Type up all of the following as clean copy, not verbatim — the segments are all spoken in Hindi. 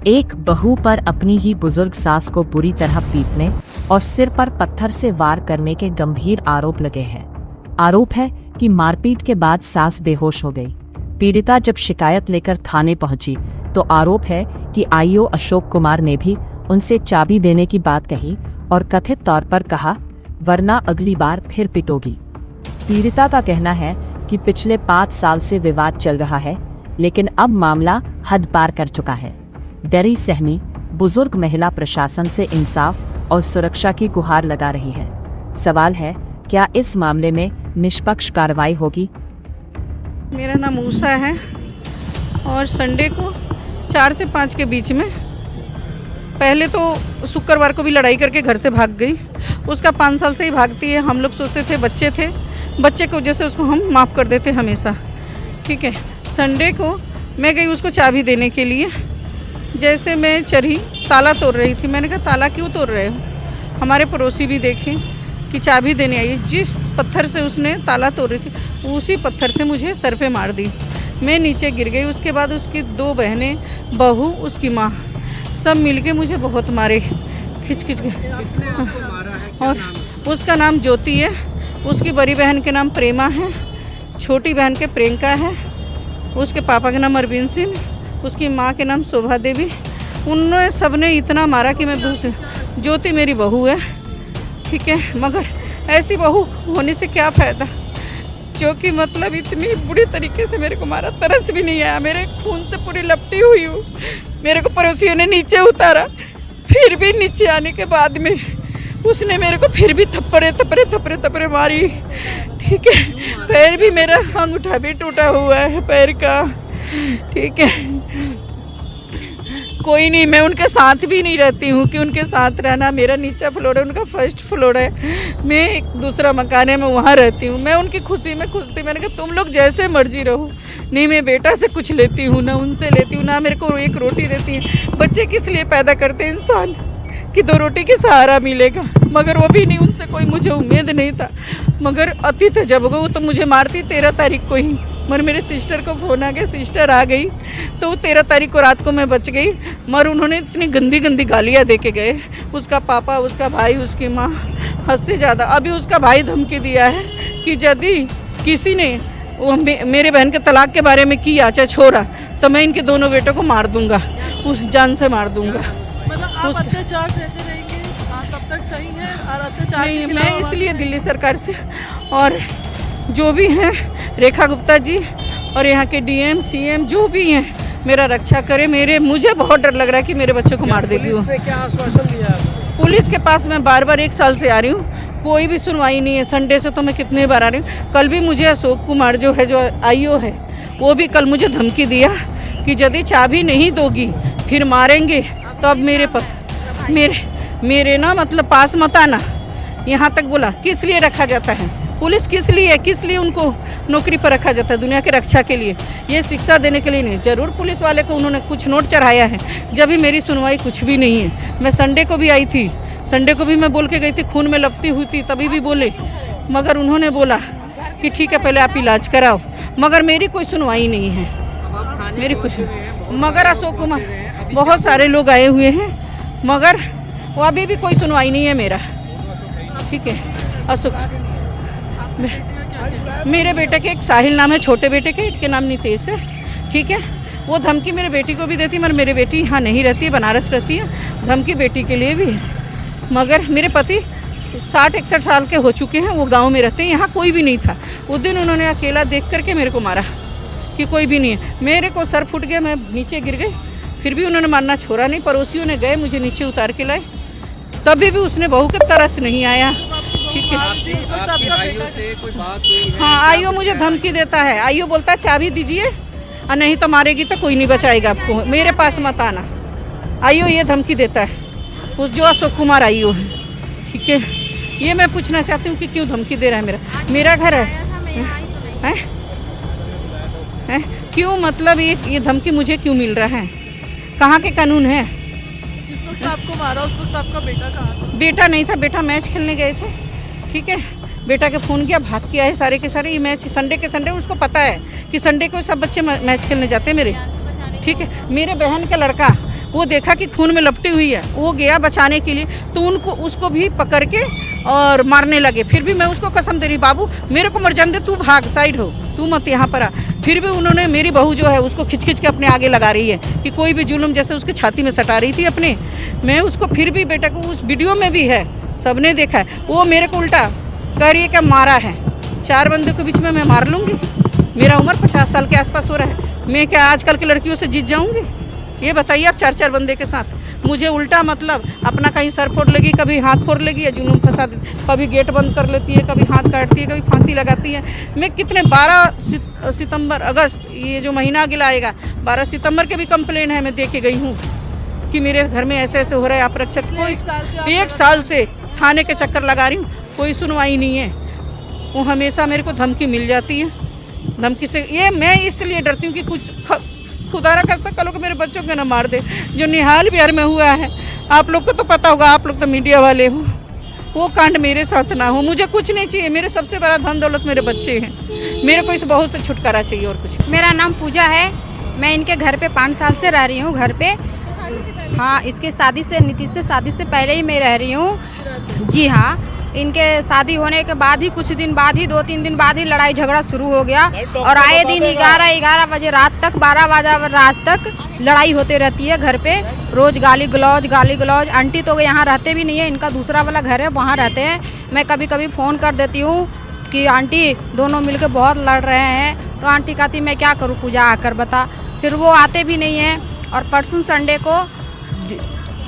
एक बहू पर अपनी ही बुजुर्ग सास को बुरी तरह पीटने और सिर पर पत्थर से वार करने के गंभीर आरोप लगे हैं। आरोप है कि मारपीट के बाद सास बेहोश हो गई। पीड़िता जब शिकायत लेकर थाने पहुंची तो आरोप है कि आईओ अशोक कुमार ने भी उनसे चाबी देने की बात कही और कथित तौर पर कहा, वरना अगली बार फिर पिटोगी। पीड़िता का कहना है कि पिछले 5 साल से विवाद चल रहा है, लेकिन अब मामला हद पार कर चुका है। डरी सहमी बुजुर्ग महिला प्रशासन से इंसाफ और सुरक्षा की गुहार लगा रही है। सवाल है, क्या इस मामले में निष्पक्ष कार्रवाई होगी? मेरा नाम ऊषा है और संडे को 4 से 5 के बीच में, पहले तो शुक्रवार को भी लड़ाई करके घर से भाग गई। उसका 5 साल से ही भागती है। हम लोग सोचते थे बच्चे की वजह से उसको हम माफ़ कर देते हमेशा। ठीक है, संडे को मैं गई उसको चाबी देने के लिए। जैसे मैं चढ़ी, ताला तोड़ रही थी। मैंने कहा, ताला क्यों तोड़ रहे हो? हमारे पड़ोसी भी देखे कि चाबी देने आई। जिस पत्थर से उसने ताला तोड़ रही थी उसी पत्थर से मुझे सर पे मार दी। मैं नीचे गिर गई। उसके बाद उसकी 2 बहनें, बहू, उसकी माँ सब मिलके मुझे बहुत मारे, खिंच के। और उसका नाम ज्योति है, उसकी बड़ी बहन के नाम प्रेमा है, छोटी बहन के प्रियंका है, उसके पापा का नाम अरविंद सिंह, उसकी माँ के नाम शोभा देवी। उन्होंने सबने इतना मारा कि मैं दूसरी, ज्योति मेरी बहू है। ठीक है, मगर ऐसी बहू होने से क्या फ़ायदा, जो कि मतलब इतनी बुरी तरीके से मेरे को मारा। तरस भी नहीं आया, मेरे खून से पूरी लपटी हुई हूँ। मेरे को पड़ोसियों ने नीचे उतारा, फिर भी नीचे आने के बाद में उसने मेरे को फिर भी थप्पड़े मारी। ठीक है, पैर भी मेरा अंगूठा भी टूटा हुआ है पैर का। ठीक है, कोई नहीं, मैं उनके साथ भी नहीं रहती हूँ कि उनके साथ रहना। मेरा नीचा फ्लोर है, उनका फर्स्ट फ्लोर है। मैं एक दूसरा मकान है, मैं वहाँ रहती हूँ। मैं उनकी खुशी में खुश थी। मैंने कहा, तुम लोग जैसे मर्जी रहो। नहीं, मैं बेटा से कुछ लेती हूँ, ना उनसे लेती हूँ, ना मेरे को एक रोटी देती है। बच्चे किस लिए पैदा करते हैं इंसान कि 2 रोटी की सहारा मिलेगा, मगर वो भी नहीं। उनसे कोई मुझे उम्मीद नहीं था। मगर अतिथि जब गई तो मुझे मारती 13 तारीख को ही। मगर मेरे सिस्टर को फ़ोन आ गया, सिस्टर आ गई तो 13 तारीख को रात को मैं बच गई। मगर उन्होंने इतनी गंदी गंदी गालियाँ दे के गए, उसका पापा, उसका भाई, उसकी माँ, हद से ज़्यादा। अभी उसका भाई धमकी दिया है कि यदि किसी ने वो मेरे बहन के तलाक के बारे में किया, चाहे छोड़ा, तो मैं इनके दोनों बेटों को मार दूँगा, उस जान से मार दूँगा। मतलब आप अत्याचार सहते रहेंगे? आप कब तक सही हैं? और अत्याचार नहीं, मैं इसलिए दिल्ली सरकार से और जो भी हैं, रेखा गुप्ता जी और यहाँ के डीएम, सीएम जो भी हैं, मेरा रक्षा करे। मुझे बहुत डर लग रहा है कि मेरे बच्चों को मार देगी वो। पुलिस ने क्या आश्वासन दिया? पुलिस के पास मैं बार 1 साल से आ रही हूँ, कोई भी सुनवाई नहीं है। संडे से तो मैं कितने बार आ रही हूँ। कल भी मुझे अशोक कुमार जो है, जो आईओ है, वो भी कल मुझे धमकी दिया कि यदि चाबी नहीं दोगी फिर मारेंगे। तो अब मेरे पास मेरे ना मतलब पास मत आना, यहाँ तक बोला। किस लिए रखा जाता है पुलिस? किस लिए उनको नौकरी पर रखा जाता है? दुनिया की रक्षा के लिए, ये शिक्षा देने के लिए नहीं। ज़रूर पुलिस वाले को उन्होंने कुछ नोट चढ़ाया है, जब भी मेरी सुनवाई कुछ भी नहीं है। मैं संडे को भी आई थी, संडे को भी मैं बोल के गई थी, खून में लपटी हुई थी, तभी भी बोले। मगर उन्होंने बोला कि ठीक है, पहले आप इलाज कराओ। मगर मेरी कोई सुनवाई नहीं है, मेरी कुछ। मगर अशोक कुमार, बहुत सारे लोग आए हुए हैं, मगर वो अभी भी कोई सुनवाई नहीं है मेरा। ठीक है, अशोक, मेरे बेटे के एक साहिल नाम है, छोटे बेटे के, एक के नाम नितेश है। ठीक है, वो धमकी मेरे बेटी को भी देती, मगर मेरी बेटी यहाँ नहीं रहती है, बनारस रहती है। धमकी बेटी के लिए भी है। मगर मेरे पति 60-61 साल के हो चुके हैं, वो गांव में रहते हैं, यहाँ कोई भी नहीं था। उस दिन उन्होंने अकेला देख करके मेरे को मारा कि कोई भी नहीं है। मेरे को सर फूट गया, मैं नीचे गिर गई, फिर भी उन्होंने मारना छोड़ा नहीं। पड़ोसियों ने गए, मुझे नीचे उतार के लाए, तभी भी उसने बहू के तरस नहीं आया। ठीक है, हाँ, आईओ मुझे धमकी देता है। आईओ बोलता है चाबी दीजिए और नहीं तो मारेगी, तो कोई नहीं बचाएगा आपको, मेरे पास मत आना। आईओ ये धमकी देता है, उस जो अशोक कुमार आईओ है। ठीक है, ये मैं पूछना चाहती हूँ कि क्यों धमकी दे रहा है? मेरा घर है, क्यों, मतलब ये धमकी मुझे क्यों मिल रहा है? कहाँ के कानून है? जिस वक्त आपको मारा उस वक्त आपका बेटा कहाँ था? बेटा नहीं था, बेटा मैच खेलने गए थे। ठीक है, बेटा के फ़ोन किया, भाग के आए सारे के सारे। ये मैच संडे के संडे, उसको पता है कि संडे को सब बच्चे मैच खेलने जाते हैं मेरे। ठीक है, मेरे बहन का लड़का वो देखा कि खून में लपटी हुई है, वो गया बचाने के लिए, तो उसको भी पकड़ के और मारने लगे। फिर भी मैं उसको कसम दे रही, बाबू मेरे को मर जाने दे, तू भाग, साइड हो, तू मत यहाँ पर आ। फिर भी उन्होंने, मेरी बहू जो है उसको खिंच खिंच के अपने आगे लगा रही है कि कोई भी जुल्म, जैसे उसकी छाती में सटा रही थी अपने। मैं उसको, फिर भी बेटा को, उस वीडियो में भी है, सबने देखा है, वो मेरे को उल्टा कह रही है कि मारा है। 4 बंदों के बीच में मैं मार लूँगी? मेरा उम्र 50 साल के आसपास हो रहा है, मैं क्या आजकल की लड़कियों से जीत जाऊँगी? ये बताइए आप, 4 बंदे के साथ मुझे उल्टा, मतलब अपना कहीं सर फोड़ लेगी, कभी हाथ फोड़ लेगी, या जुलूम फंसा देती, कभी गेट बंद कर लेती है, कभी हाथ काटती है, कभी फांसी लगाती है। मैं कितने 12 सितंबर, अगस्त, ये जो महीना अगला आएगा, 12 सितंबर के भी कंप्लेन है, मैं दे के गई हूँ कि मेरे घर में ऐसे ऐसे हो रहा है। आप रक्षक, कोई 1 साल से थाने के चक्कर लगा रही हूँ, कोई सुनवाई नहीं है। वो हमेशा मेरे को धमकी मिल जाती है, धमकी से ये मैं इसलिए डरती हूँ कि कुछ खुदारा खास्ता कल को मेरे बच्चों को ना मार दे, जो निहाल बिहार में हुआ है। आप लोग को तो पता होगा, आप लोग तो मीडिया वाले हो, वो कांड मेरे साथ ना हो। मुझे कुछ नहीं चाहिए, मेरे सबसे बड़ा धन दौलत मेरे बच्चे हैं। मेरे को इस बहू से छुटकारा चाहिए, और कुछ। मेरा नाम पूजा है, मैं इनके घर पे 5 साल से रह रही हूँ, घर पे। हाँ, इसके शादी से, नीतीश से शादी से पहले ही मैं रह रही हूँ। जी हाँ, इनके शादी होने के बाद ही कुछ दिन बाद ही, 2-3 दिन बाद ही लड़ाई झगड़ा शुरू हो गया, और आए दिन 11 बजे रात तक, 12 बजे रात तक लड़ाई होते रहती है घर पे। रोज गाली गलौज। आंटी तो यहाँ रहते भी नहीं है, इनका दूसरा वाला घर है, वहाँ रहते हैं। मैं कभी कभी फ़ोन कर देती हूँ कि आंटी दोनों मिलकर बहुत लड़ रहे हैं, तो आंटी कहती मैं क्या करूँ पूजा, आकर बता। फिर वो आते भी नहीं हैं। और परसों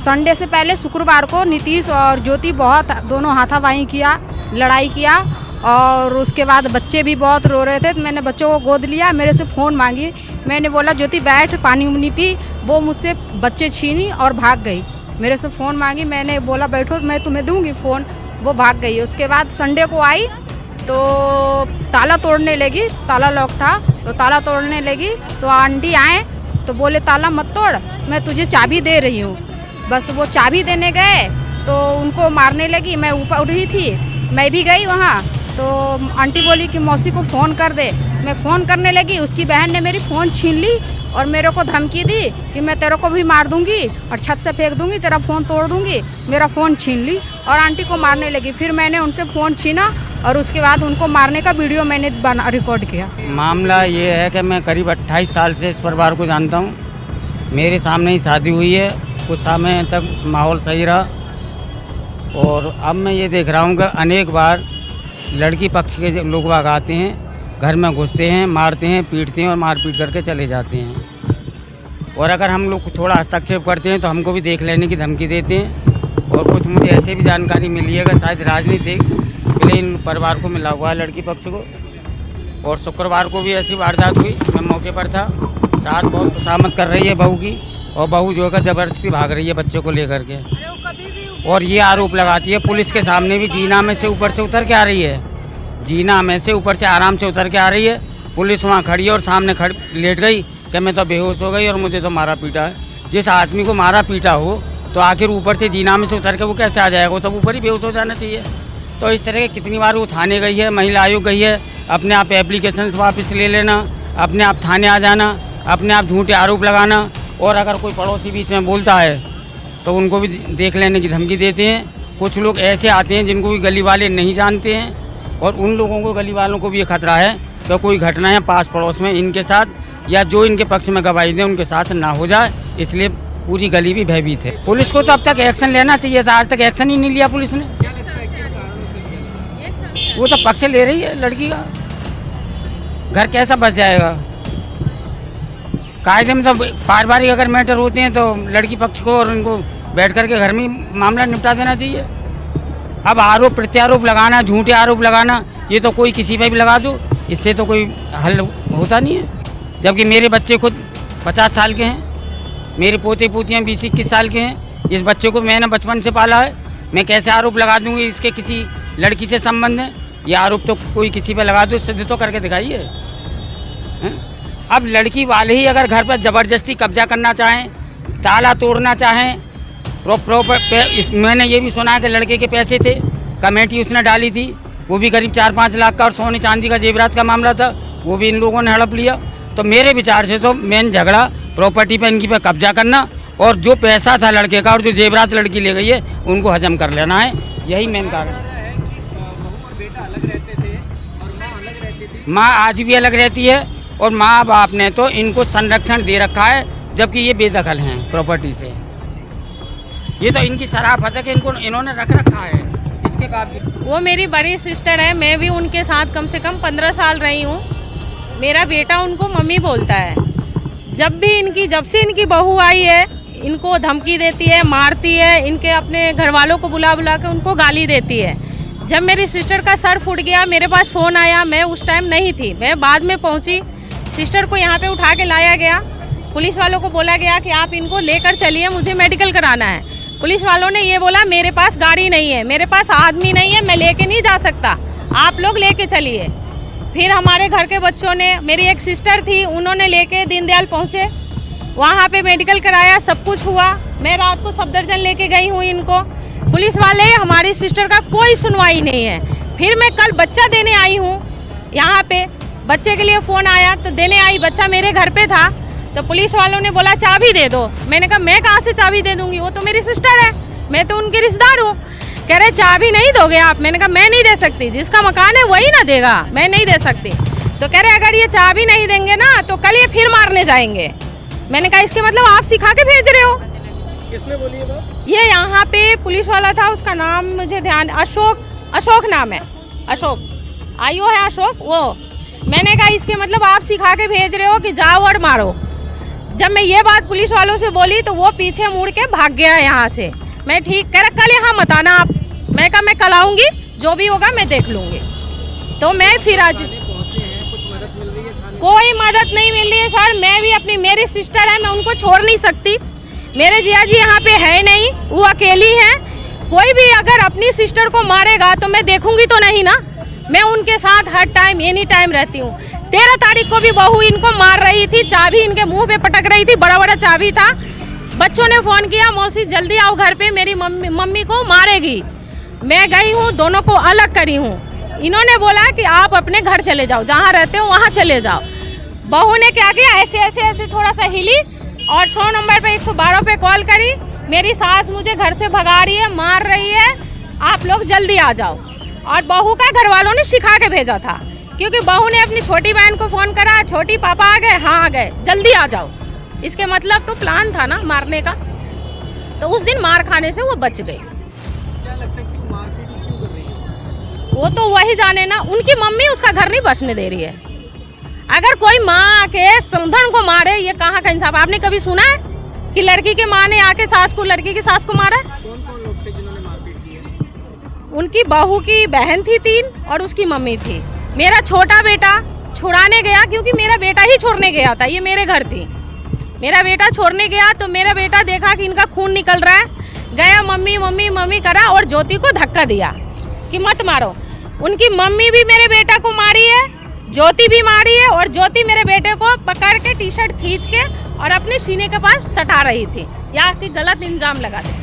संडे से पहले शुक्रवार को नीतीश और ज्योति बहुत, दोनों हाथापाई किया, लड़ाई किया, और उसके बाद बच्चे भी बहुत रो रहे थे, तो मैंने बच्चों को गोद लिया, मेरे से फ़ोन मांगी। मैंने बोला ज्योति बैठ, पानी उनी पी। वो मुझसे बच्चे छीनी और भाग गई। मेरे से फ़ोन मांगी, मैंने बोला बैठो मैं तुम्हें दूंगी फ़ोन, वो भाग गई। उसके बाद संडे को आई तो ताला तोड़ने लगी, ताला लॉक था तो ताला तोड़ने लगी। तो आंटी आए तो बोले ताला मत तोड़, मैं तुझे चाबी दे रही हूँ। बस वो चाबी देने गए तो उनको मारने लगी। मैं ऊपर उठी थी, मैं भी गई वहाँ, तो आंटी बोली कि मौसी को फ़ोन कर दे। मैं फ़ोन करने लगी, उसकी बहन ने मेरी फ़ोन छीन ली और मेरे को धमकी दी कि मैं तेरे को भी मार दूंगी और छत से फेंक दूंगी, तेरा फ़ोन तोड़ दूंगी। मेरा फ़ोन छीन ली और आंटी को मारने लगी। फिर मैंने उनसे फ़ोन छीना और उसके बाद उनको मारने का वीडियो मैंने रिकॉर्ड किया। मामला ये है कि मैं करीब 28 साल से इस परिवार को जानता हूँ। मेरे सामने ही शादी हुई है, कुछ समय तक माहौल सही रहा, और अब मैं ये देख रहा हूँ कि अनेक बार लड़की पक्ष के लोग बाग आते हैं, घर में घुसते हैं, मारते हैं, पीटते हैं और मारपीट करके चले जाते हैं। और अगर हम लोग थोड़ा हस्तक्षेप करते हैं तो हमको भी देख लेने की धमकी देते हैं। और कुछ मुझे ऐसे भी जानकारी मिली है कि शायद राजनीतिक के लिए इन परिवार को मिला हुआ है, लड़की पक्ष को। और शुक्रवार को भी ऐसी वारदात हुई, मैं मौके पर था। साथ बहुत खुशामद कर रही है बहू की, और बहू जो है ज़बरदस्ती भाग रही है बच्चों को लेकर के, और ये आरोप लगाती है पुलिस के सामने भी। जीना में से ऊपर से उतर के आ रही है, जीना में से ऊपर से आराम से उतर के आ रही है। पुलिस वहाँ खड़ी है और सामने लेट गई कि मैं तो बेहोश हो गई और मुझे तो मारा पीटा है। जिस आदमी को मारा पीटा हो तो आखिर ऊपर से जीना में से उतर के वो कैसे आ जाएगा? वो तब ऊपर ही बेहोश हो जाना चाहिए। तो इस तरह के कितनी बार वो थाने गई है, महिला आयोग गई है, अपने आप एप्लीकेशन वापस ले लेना, अपने आप थाने आ जाना, अपने आप झूठे आरोप लगाना। और अगर कोई पड़ोसी बीच में बोलता है तो उनको भी देख लेने की धमकी देते हैं। कुछ लोग ऐसे आते हैं जिनको भी गली वाले नहीं जानते हैं, और उन लोगों को, गली वालों को भी ये खतरा है कि कोई घटना है पास पड़ोस में इनके साथ या जो इनके पक्ष में गवाही दें उनके साथ ना हो जाए, इसलिए पूरी गली भी भयभीत है। पुलिस को तो अब तक एक्शन लेना चाहिए था, आज तक एक्शन ही नहीं लिया पुलिस ने। वो तो पक्ष ले रही है लड़की का, घर कैसा बच जाएगा? कायदे में तो पारिवारिक अगर मैटर होते हैं तो लड़की पक्ष को और उनको बैठ करके घर में मामला निपटा देना चाहिए। अब आरोप प्रत्यारोप लगाना, झूठे आरोप लगाना, ये तो कोई किसी पे भी लगा दो, इससे तो कोई हल होता नहीं है। जबकि मेरे बच्चे खुद 50 साल के हैं, मेरे पोते पोतियाँ 20-21 साल के हैं। इस बच्चे को मैंने बचपन से पाला है, मैं कैसे आरोप लगा दूँगी इसके किसी लड़की से संबंध है? ये आरोप तो कोई किसी पे लगा दो, सिद्ध तो करके दिखाइए। अब लड़की वाले ही अगर घर पर ज़बरदस्ती कब्जा करना चाहें, ताला तोड़ना चाहें, मैंने ये भी सुना है कि लड़के के पैसे थे, कमेटी उसने डाली थी, वो भी करीब 4-5 लाख का, और सोने चांदी का जेवरात का मामला था, वो भी इन लोगों ने हड़प लिया। तो मेरे विचार से तो मेन झगड़ा प्रॉपर्टी पे इनकी पे कब्जा करना और जो पैसा था लड़के का और जो जेवरात लड़की ले गई है उनको हजम कर लेना है, यही मेन कारण है। माँ आज भी अलग रहती है और माँ बाप ने तो इनको संरक्षण दे रखा है, जबकि ये बेदखल हैं प्रॉपर्टी से। ये तो इनकी शराफत है कि इनको इन्होंने रख रखा है। इसके बाद वो मेरी बड़ी सिस्टर है, मैं भी उनके साथ कम से कम 15 साल रही हूँ। मेरा बेटा उनको मम्मी बोलता है। जब से इनकी बहू आई है इनको धमकी देती है, मारती है, इनके अपने घर वालों को बुला बुला के उनको गाली देती है। जब मेरी सिस्टर का सर फूट गया मेरे पास फ़ोन आया, मैं उस टाइम नहीं थी, मैं बाद में पहुंची। सिस्टर को यहाँ पे उठा के लाया गया, पुलिस वालों को बोला गया कि आप इनको लेकर चलिए, मुझे मेडिकल कराना है। पुलिस वालों ने ये बोला मेरे पास गाड़ी नहीं है, मेरे पास आदमी नहीं है, मैं लेके नहीं जा सकता, आप लोग लेके चलिए। फिर हमारे घर के बच्चों ने, मेरी एक सिस्टर थी, उन्होंने लेके दीनदयाल पहुँचे, वहाँ पे मेडिकल कराया, सब कुछ हुआ। मैं रात को सफदरजंग लेके गई हूँ इनको। पुलिस वाले हमारी सिस्टर का कोई सुनवाई नहीं है। फिर मैं कल बच्चा देने आई हूँ यहाँ पे, बच्चे के लिए फ़ोन आया तो देने आई, बच्चा मेरे घर पे था। तो पुलिस वालों ने बोला चाबी दे दो। मैंने कहा मैं कहाँ से चाबी दे दूँगी, वो तो मेरी सिस्टर है, मैं तो उनके रिश्तेदार हूँ। कह रहे चाबी नहीं दोगे आप। मैंने कहा मैं नहीं दे सकती, जिसका मकान है वही ना देगा, मैं नहीं दे सकती। तो कह रहे अगर ये चाबी नहीं देंगे ना तो कल ये फिर मारने जाएंगे। मैंने कहा इसके मतलब आप सिखा के भेज रहे हो। किसने बोली ये बात? ये यहाँ पे पुलिस वाला था, उसका नाम मुझे ध्यान, अशोक नाम है, अशोक आईओ है अशोक वो। मैंने कहा इसके मतलब आप सिखा के भेज रहे हो कि जाओ और मारो। जब मैं ये बात पुलिस वालों से बोली तो वो पीछे मुड़ के भाग गया यहाँ से। मैं ठीक कह रहा कल यहाँ मत आना आप। मैं कहा मैं कल आऊँगी, जो भी होगा मैं देख लूँगी। तो मैं फिर आज कोई मदद नहीं मिल रही है सर। मैं भी अपनी, मेरी सिस्टर है, मैं उनको छोड़ नहीं सकती। मेरे जिया जी यहाँ पे है नहीं, वो अकेली हैं। कोई भी अगर अपनी सिस्टर को मारेगा तो मैं देखूंगी तो नहीं ना। मैं उनके साथ हर टाइम एनी टाइम रहती हूँ। 13 तारीख को भी बहू इनको मार रही थी, चाबी इनके मुंह पे पटक रही थी, बड़ा बड़ा चाबी था। बच्चों ने फ़ोन किया मौसी जल्दी आओ घर पे, मेरी मम्मी को मारेगी। मैं गई हूँ, दोनों को अलग करी हूँ। इन्होंने बोला कि आप अपने घर चले जाओ, जहाँ रहते हो वहाँ चले जाओ। बहू ने क्या किया, ऐसे थोड़ा सा हिली और 100 नंबर पे 112 पे कॉल करी। मेरी सास मुझे घर से भगा रही है, मार रही है, आप लोग जल्दी आ जाओ। और बहू का घर वालों ने सिखा के भेजा था, क्योंकि बहू ने अपनी छोटी बहन को फ़ोन करा, छोटी पापा आ गए, हाँ आ गए, जल्दी आ जाओ। इसके मतलब तो प्लान था ना मारने का। तो उस दिन मार खाने से वो बच गई। क्या लगता है क्यों मारपीट क्यों कर रही है? वो तो वही जाने ना, उनकी मम्मी उसका घर नहीं बचने दे रही है। अगर कोई माँ आके समधन को मारे, ये कहाँ का इंसाफ। आपने कभी सुना है कि लड़की के माँ ने आके सास को, लड़की की सास को मारा है? कौन कौन लोग थे जिन्होंने मारपीट की है? उनकी बहू की बहन थी 3 और उसकी मम्मी थी। मेरा छोटा बेटा छुड़ाने गया, क्योंकि मेरा बेटा ही छोड़ने गया था, ये मेरे घर थी। मेरा बेटा छोड़ने गया तो मेरा बेटा देखा कि इनका खून निकल रहा है, गया मम्मी मम्मी मम्मी करा और ज्योति को धक्का दिया कि मत मारो। उनकी मम्मी भी मेरे बेटा को मारी है, ज्योति भी मारी है, और ज्योति मेरे बेटे को पकड़ के टी-शर्ट खींच के और अपने सीने के पास सटा रही थी, या कि गलत इल्जाम लगाते।